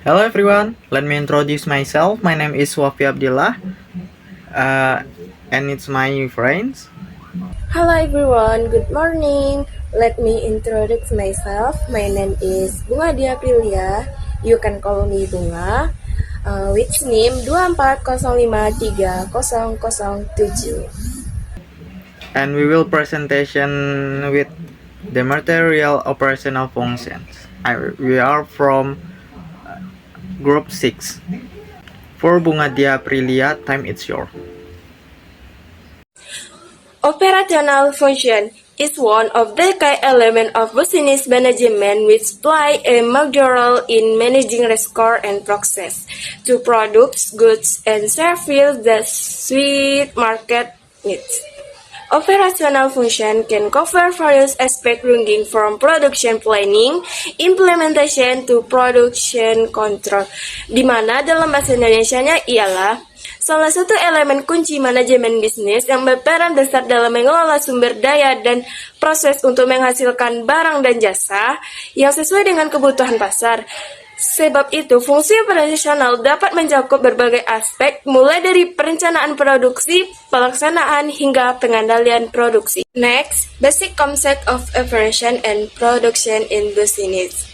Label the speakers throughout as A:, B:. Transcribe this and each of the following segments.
A: Hello everyone, let me introduce myself. My name is Wafi Abdillah, uh, and it's my friends.
B: Hello everyone, good morning. Let me introduce myself. My name is Bunga Diaprilia. You can call me Bunga. Which name 24053007.
A: And we will presentation with the material operational functions. We are from group 6. For Bunga Dia Aprilia, time it's your.
B: Operational function is one of the key elements of business management which play a major role in managing resource and process to produce goods and services that suit market needs. Operational function can cover various aspects ranging from production planning, implementation to production control, di mana dalam bahasa Indonesianya ialah salah satu elemen kunci manajemen bisnis yang berperan besar dalam mengelola sumber daya dan proses untuk menghasilkan barang dan jasa yang sesuai dengan kebutuhan pasar. Sebab itu, fungsi operasional dapat mencakup berbagai aspek, mulai dari perencanaan produksi, pelaksanaan, hingga pengendalian produksi. Next, basic concept of operation and production in business.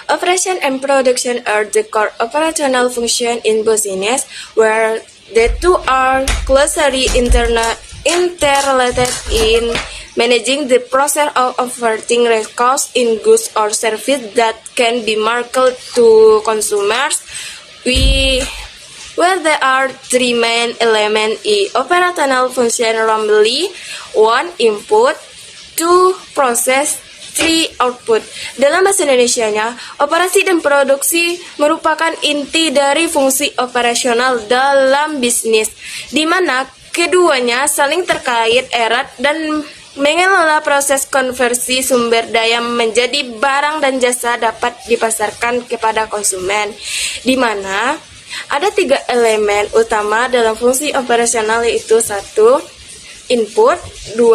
B: Operation and production are the core operational function in business, where the two are closely interrelated in managing the process of converting costs in goods or services that can be marketed to consumers. Well, there are three main elements in operational function namely 1. Input 2. Process 3. Output. Dalam bahasa Indonesianya, operasi dan produksi merupakan inti dari fungsi operasional dalam bisnis, di mana keduanya saling terkait erat dan mengelola proses konversi sumber daya menjadi barang dan jasa dapat dipasarkan kepada konsumen, di mana ada tiga elemen utama dalam fungsi operasional yaitu 1. Input 2.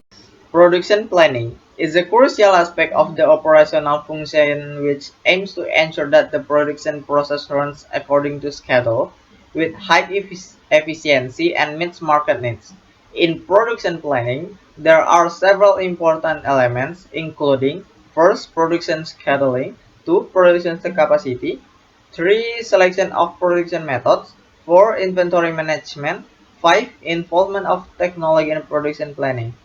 A: Production planning is a crucial aspect of the operational function which aims to ensure that the production process runs according to schedule with high efficiency and meets market needs. In production planning, there are several important elements including first, production scheduling, 2. Production capacity, 3. Selection of production methods, 4. Inventory management, 5. Involvement of technology in production planning.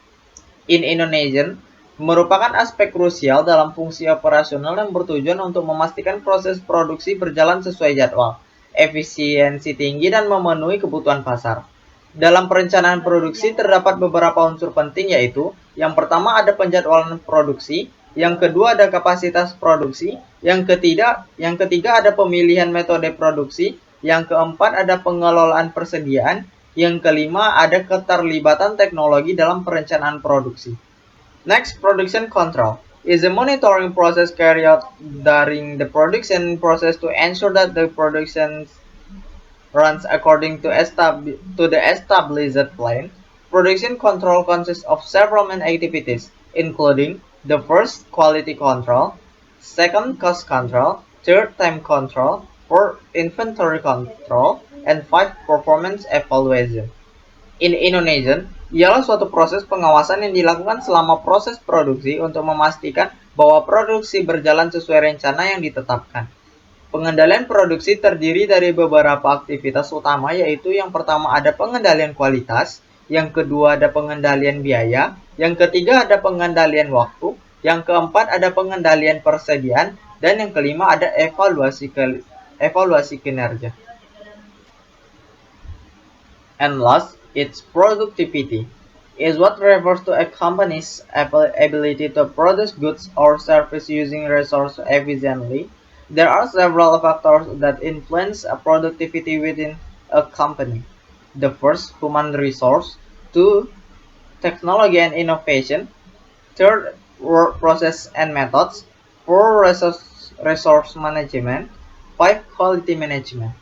A: In Indonesian merupakan aspek krusial dalam fungsi operasional yang bertujuan untuk memastikan proses produksi berjalan sesuai jadwal, efisiensi tinggi, dan memenuhi kebutuhan pasar. Dalam perencanaan produksi terdapat beberapa unsur penting yaitu yang pertama ada penjadwalan produksi, yang kedua ada kapasitas produksi, yang ketiga ada pemilihan metode produksi, yang keempat ada pengelolaan persediaan, yang kelima ada keterlibatan teknologi dalam perencanaan produksi. Next, production control is a monitoring process carried out during the production process to ensure that the production runs according to the established plan. Production control consists of several main activities, including the first, quality control, second, cost control, third, time control, fourth, inventory control, and 5. Performance evaluation. In Indonesian, ialah suatu proses pengawasan yang dilakukan selama proses produksi untuk memastikan bahwa produksi berjalan sesuai rencana yang ditetapkan. Pengendalian produksi terdiri dari beberapa aktivitas utama yaitu yang pertama ada pengendalian kualitas, yang kedua ada pengendalian biaya, yang ketiga ada pengendalian waktu, yang keempat ada pengendalian persediaan, dan yang kelima ada evaluasi kinerja. And last, its productivity is what refers to a company's ability to produce goods or services using resources efficiently. There are several factors that influence productivity within a company. The first, human resource. 2. Technology and innovation. 3. Work process and methods. 4. Resource management. 5. Quality management.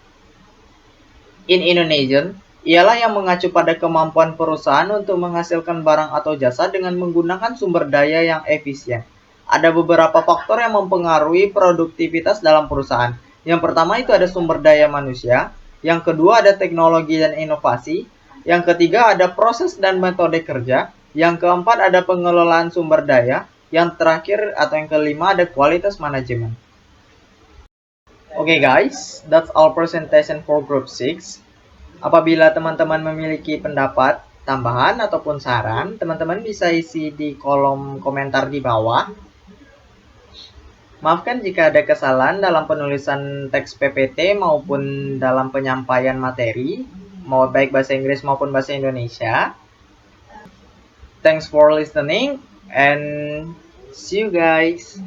A: In Indonesian, ialah yang mengacu pada kemampuan perusahaan untuk menghasilkan barang atau jasa dengan menggunakan sumber daya yang efisien. Ada beberapa faktor yang mempengaruhi produktivitas dalam perusahaan. Yang pertama itu ada sumber daya manusia, yang kedua ada teknologi dan inovasi, yang ketiga ada proses dan metode kerja, yang keempat ada pengelolaan sumber daya, yang terakhir atau yang kelima ada kualitas manajemen. Okay guys, that's all presentation for group 6. Apabila teman-teman memiliki pendapat, tambahan ataupun saran, teman-teman bisa isi di kolom komentar di bawah. Maafkan jika ada kesalahan dalam penulisan teks PPT maupun dalam penyampaian materi, mau baik bahasa Inggris maupun bahasa Indonesia. Thanks for listening and see you guys.